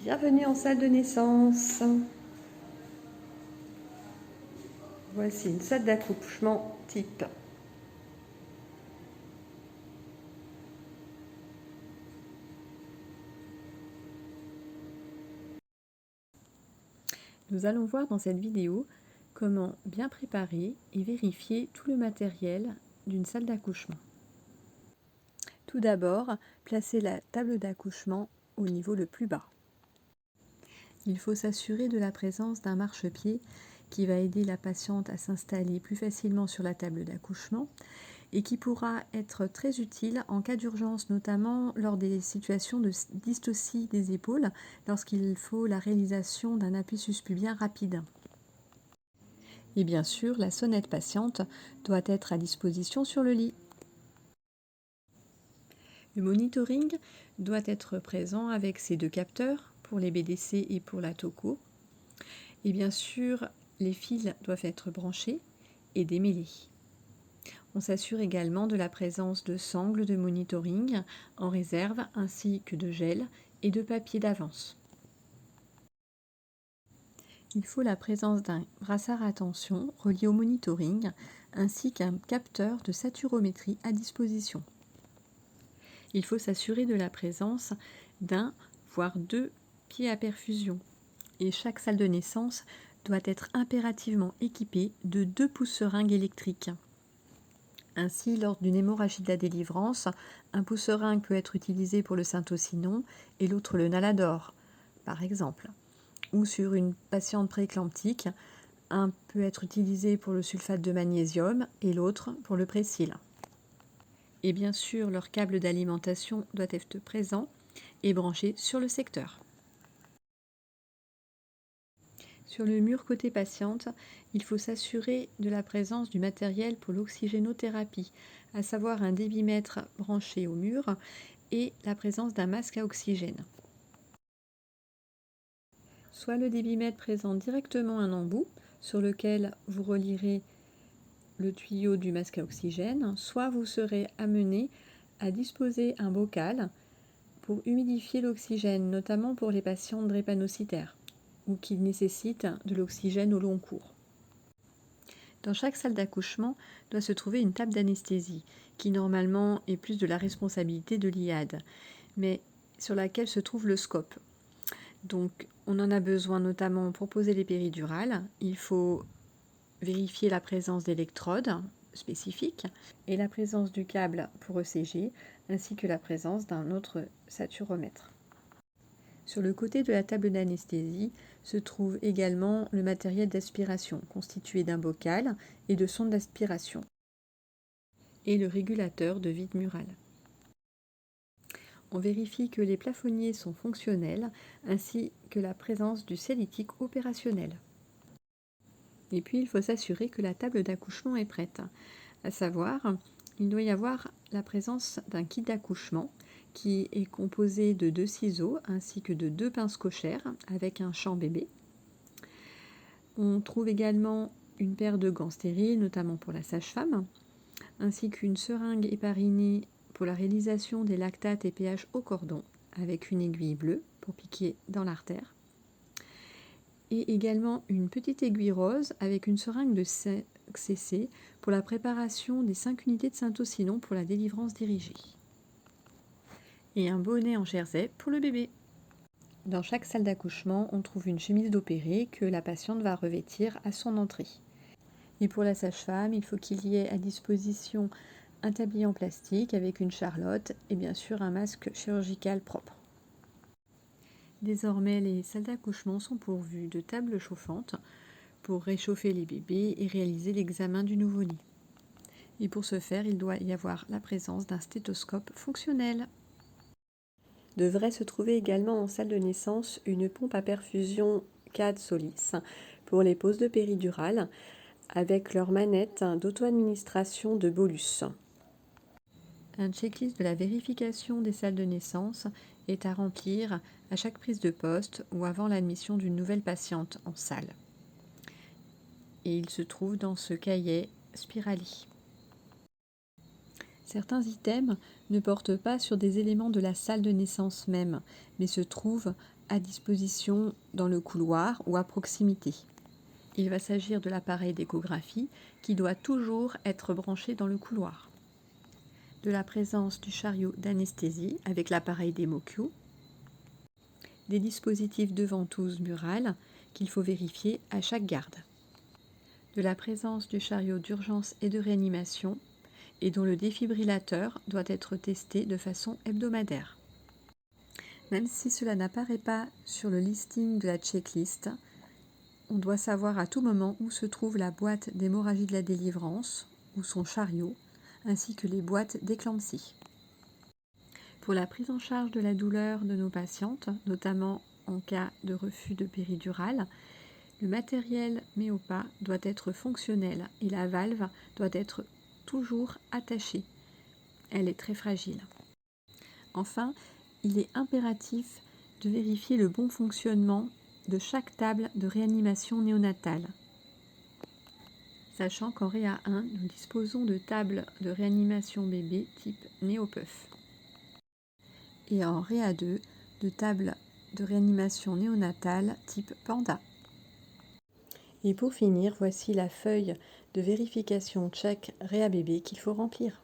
Bienvenue en salle de naissance. Voici une salle d'accouchement type. Nous allons voir dans cette vidéo comment bien préparer et vérifier tout le matériel d'une salle d'accouchement. Tout d'abord, placez la table d'accouchement au niveau le plus bas. Il faut s'assurer de la présence d'un marchepied qui va aider la patiente à s'installer plus facilement sur la table d'accouchement et qui pourra être très utile en cas d'urgence, notamment lors des situations de dystocie des épaules, lorsqu'il faut la réalisation d'un appui suspubien rapide. Et bien sûr, la sonnette patiente doit être à disposition sur le lit. Le monitoring doit être présent avec ses deux capteurs pour les BDC et pour la TOCO. Et bien sûr, les fils doivent être branchés et démêlés. On s'assure également de la présence de sangles de monitoring en réserve ainsi que de gel et de papier d'avance. Il faut la présence d'un brassard à tension relié au monitoring ainsi qu'un capteur de saturométrie à disposition. Il faut s'assurer de la présence d'un voire deux pieds à perfusion et chaque salle de naissance doit être impérativement équipée de 2 pousse-seringues électriques. Ainsi, lors d'une hémorragie de la délivrance, un pousse-seringue peut être utilisé pour le syntocinon et l'autre le Nalador, par exemple. Ou sur une patiente prééclamptique, un peut être utilisé pour le sulfate de magnésium et l'autre pour le Présil. Et bien sûr, leur câble d'alimentation doit être présent et branché sur le secteur. Sur le mur côté patiente, il faut s'assurer de la présence du matériel pour l'oxygénothérapie, à savoir un débitmètre branché au mur et la présence d'un masque à oxygène. Soit le débitmètre présente directement un embout sur lequel vous relierez le tuyau du masque à oxygène, soit vous serez amené à disposer un bocal pour humidifier l'oxygène, notamment pour les patients drépanocytaires ou qui nécessitent de l'oxygène au long cours. Dans chaque salle d'accouchement doit se trouver une table d'anesthésie, qui normalement est plus de la responsabilité de l'IAD, mais sur laquelle se trouve le scope. Donc on en a besoin notamment pour poser les péridurales. Il faut vérifier la présence d'électrodes spécifiques et la présence du câble pour ECG, ainsi que la présence d'un autre saturomètre. Sur le côté de la table d'anesthésie se trouve également le matériel d'aspiration, constitué d'un bocal et de sondes d'aspiration, et le régulateur de vide mural. On vérifie que les plafonniers sont fonctionnels, ainsi que la présence du sélytique opérationnel. Et puis il faut s'assurer que la table d'accouchement est prête, à savoir, il doit y avoir la présence d'un kit d'accouchement qui est composé de 2 ciseaux ainsi que de 2 pinces cochères avec un champ bébé. On trouve également une paire de gants stériles, notamment pour la sage-femme, ainsi qu'une seringue héparinée pour la réalisation des lactates et pH au cordon, avec une aiguille bleue pour piquer dans l'artère, et également une petite aiguille rose avec une seringue de 5 cc pour la préparation des 5 unités de syntocinon pour la délivrance dirigée, et un bonnet en jersey pour le bébé. Dans chaque salle d'accouchement, on trouve une chemise d'opéré que la patiente va revêtir à son entrée. Et pour la sage-femme, il faut qu'il y ait à disposition un tablier en plastique avec une charlotte et bien sûr un masque chirurgical propre. Désormais, les salles d'accouchement sont pourvues de tables chauffantes pour réchauffer les bébés et réaliser l'examen du nouveau-né. Et pour ce faire, il doit y avoir la présence d'un stéthoscope fonctionnel. Devrait se trouver également en salle de naissance une pompe à perfusion CAD Solis pour les poses de péridurale avec leur manette d'auto-administration de bolus. Un checklist de la vérification des salles de naissance est à remplir à chaque prise de poste ou avant l'admission d'une nouvelle patiente en salle. Et il se trouve dans ce cahier Spirali. Certains items ne portent pas sur des éléments de la salle de naissance même, mais se trouvent à disposition dans le couloir ou à proximité. Il va s'agir de l'appareil d'échographie qui doit toujours être branché dans le couloir. De la présence du chariot d'anesthésie avec l'appareil d'hémoQ, des dispositifs de ventouse murale qu'il faut vérifier à chaque garde. De la présence du chariot d'urgence et de réanimation et dont le défibrillateur doit être testé de façon hebdomadaire. Même si cela n'apparaît pas sur le listing de la checklist, on doit savoir à tout moment où se trouve la boîte d'hémorragie de la délivrance ou son chariot, ainsi que les boîtes d'éclampsie. Pour la prise en charge de la douleur de nos patientes, notamment en cas de refus de péridurale, le matériel Méopa doit être fonctionnel et la valve doit être toujours attachée. Elle est très fragile. Enfin, il est impératif de vérifier le bon fonctionnement de chaque table de réanimation néonatale. Sachant qu'en Réa 1, nous disposons de tables de réanimation bébé type Néopuff. Et en Réa 2, de tables de réanimation néonatale type Panda. Et pour finir, voici la feuille de vérification check Réa bébé qu'il faut remplir.